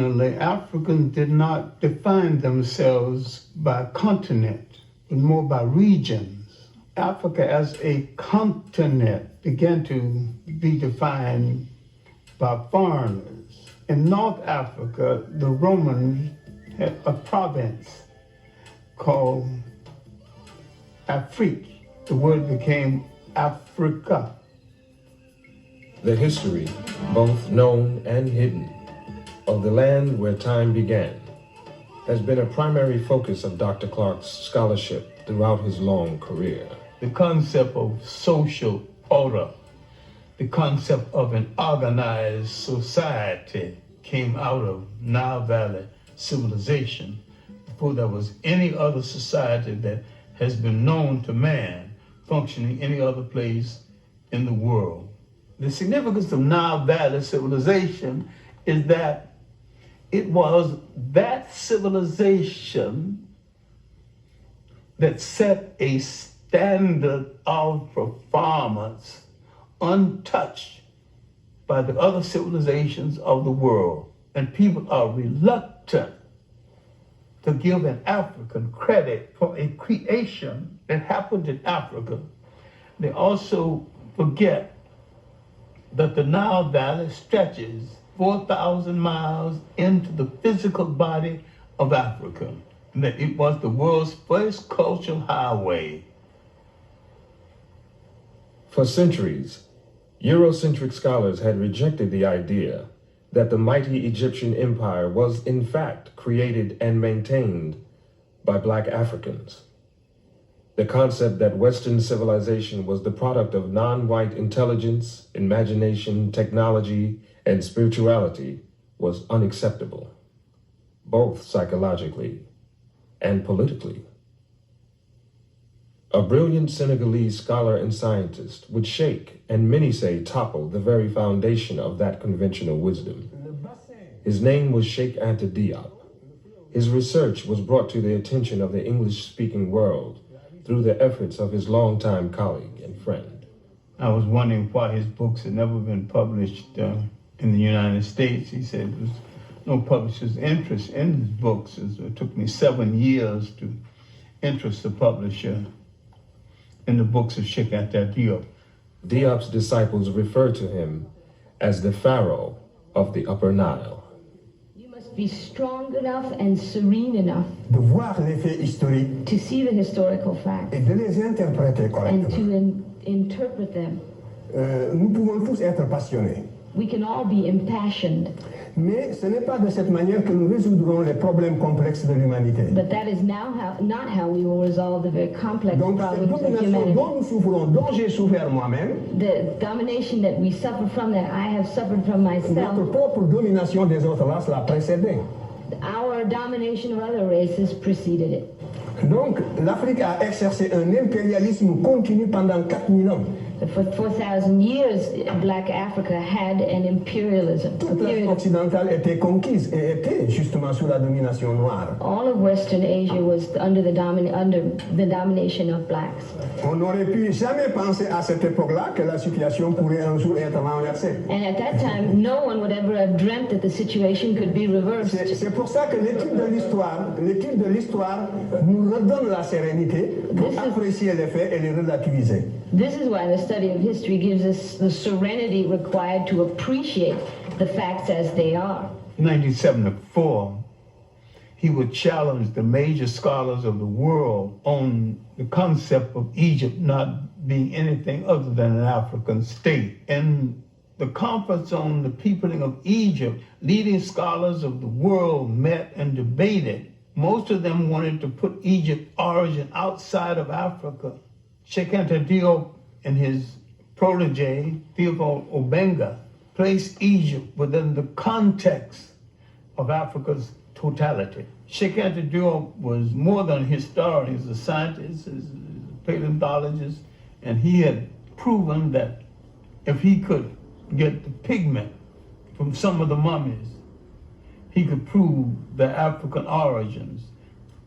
The Africans did not define themselves by continent, but more by regions. Africa as a continent began to be defined by foreigners. In North Africa, the Romans had a province called Afrique. The word became Africa. The history, both known and hidden, of the land where time began has been a primary focus of Dr. Clark's scholarship throughout his long career. The concept of social order, the concept of an organized society came out of Nile Valley civilization before there was any other society that has been known to man functioning any other place in the world. The significance of Nile Valley civilization is that it was that civilization that set a standard of performance untouched by the other civilizations of the world. And people are reluctant to give an African credit for a creation that happened in Africa. They also forget that the Nile Valley stretches 4,000 miles into the physical body of Africa, and that it was the world's first cultural highway. For centuries, Eurocentric scholars had rejected the idea that the mighty Egyptian empire was in fact created and maintained by Black Africans. The concept that Western civilization was the product of non-white intelligence, imagination, technology, and spirituality was unacceptable, both psychologically and politically. A brilliant Senegalese scholar and scientist would shake, and many say topple, the very foundation of that conventional wisdom. His name was Cheikh Anta Diop. His research was brought to the attention of the English-speaking world through the efforts of his longtime colleague and friend. I was wondering why his books had never been published in the United States. He said there was no publisher's interest in his books. It took me 7 years to interest the publisher in the books of Cheikh Anta Diop. Diop's disciples refer to him as the Pharaoh of the Upper Nile. You must be strong enough and serene enough de voir les faits historiques to see the historical facts et de les interpréter and correctement. to interpret them. Nous pouvons tous être passionnés, We can all be impassioned, mais ce n'est pas de cette manière que nous résoudrons les problèmes complexes de l'humanité. but that is not how we will resolve the very complex Donc cette problems of domination humanity. dont nous souffrons, dont j'ai souffert moi-même, The domination that we suffer from, that I have suffered from notre myself, propre domination des autres races l'a précédé. our domination of other races preceded it. Donc l'Afrique a exercé un impérialisme continu pendant 4000 ans. For 4,000 years, Black Africa had an imperialism. Toute l'Afrique occidentale était conquise et était justement sous la domination noire. All of Western Asia was under the domination of blacks. On n'aurait pu jamais penser à cette époque-là que la situation pourrait un jour être renversée. And at that time, no one would ever have dreamt that the situation could be reversed. C'est pour ça que l'étude de l'histoire nous redonne la sérénité pour apprécier les faits et les relativiser. This is why the study of history gives us the serenity required to appreciate the facts as they are. In 1974, he would challenge the major scholars of the world on the concept of Egypt not being anything other than an African state. In the conference on the peopling of Egypt, leading scholars of the world met and debated. Most of them wanted to put Egypt's origin outside of Africa. Cheikh Anta Diop and his protege, Theophile Obenga, placed Egypt within the context of Africa's totality. Cheikh Anta Diop was more than a historian, he's a scientist, he's a paleontologist, and he had proven that if he could get the pigment from some of the mummies, he could prove their African origins.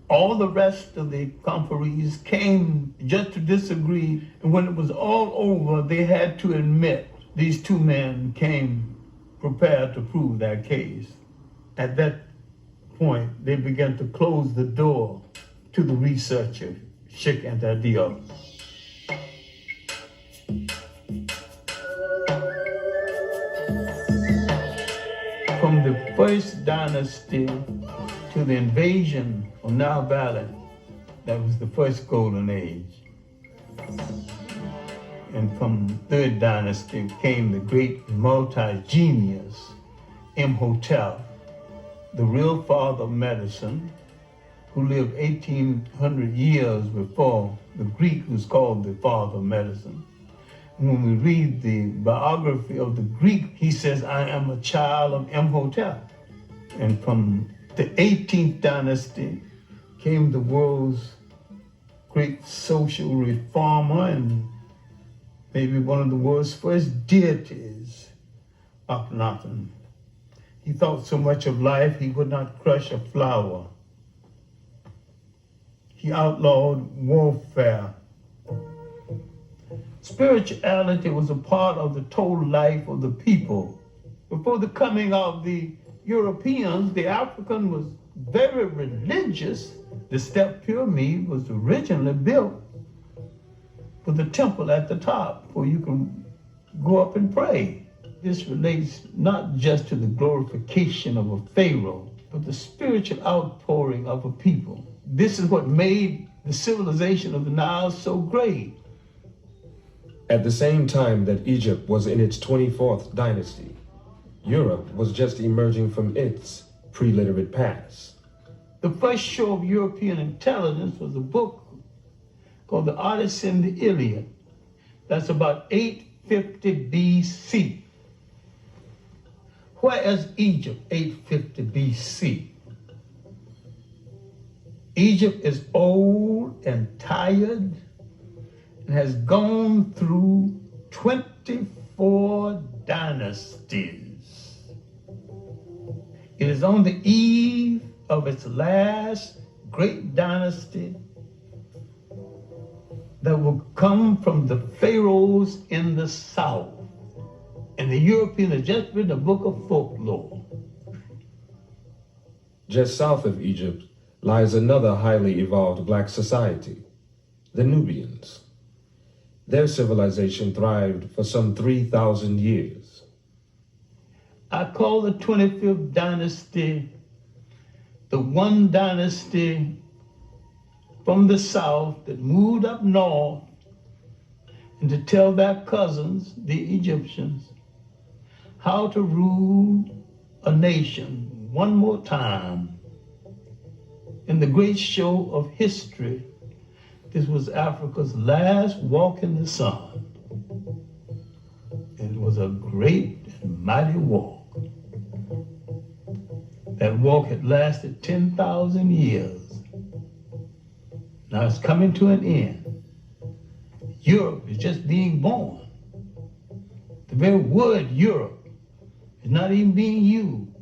All the rest of the conferees came just to disagree, and when it was all over, they had to admit these two men came prepared to prove their case. At that point, they began to close the door to the researcher, Sheikh Anta Diop. From the first dynasty to the invasion of Nile Valley, that was the first golden age. And from the third dynasty came the great multi-genius Imhotep, the real father of medicine, who lived 1,800 years before the Greek who's called the father of medicine. When we read the biography of the Greek, he says, I am a child of Imhotep. And from the 18th dynasty came the world's great social reformer and maybe one of the world's first deities, Akhenaten. He thought so much of life, he would not crush a flower. He outlawed warfare. Spirituality was a part of the total life of the people. Before the coming of the Europeans, the African was very religious. The step pyramid was originally built with a temple at the top where you can go up and pray. This relates not just to the glorification of a pharaoh, but the spiritual outpouring of a people. This is what made the civilization of the Nile so great. At the same time that Egypt was in its 24th dynasty, Europe was just emerging from its pre-literate past. The first show of European intelligence was a book called The Odyssey and the Iliad. That's about 850 BC. Where is Egypt 850 BC? Egypt is old and tired and has gone through 24 dynasties. It is on the eve of its last great dynasty that will come from the pharaohs in the south. And the European has just written a book of folklore. Just south of Egypt lies another highly evolved black society, the Nubians. Their civilization thrived for some 3,000 years. I call the 25th dynasty the one dynasty from the south that moved up north and to tell their cousins, the Egyptians, how to rule a nation one more time. In the great show of history, this was Africa's last walk in the sun. It was a great and mighty walk. That walk had lasted 10,000 years. Now it's coming to an end. Europe is just being born. The very word Europe is not even being used.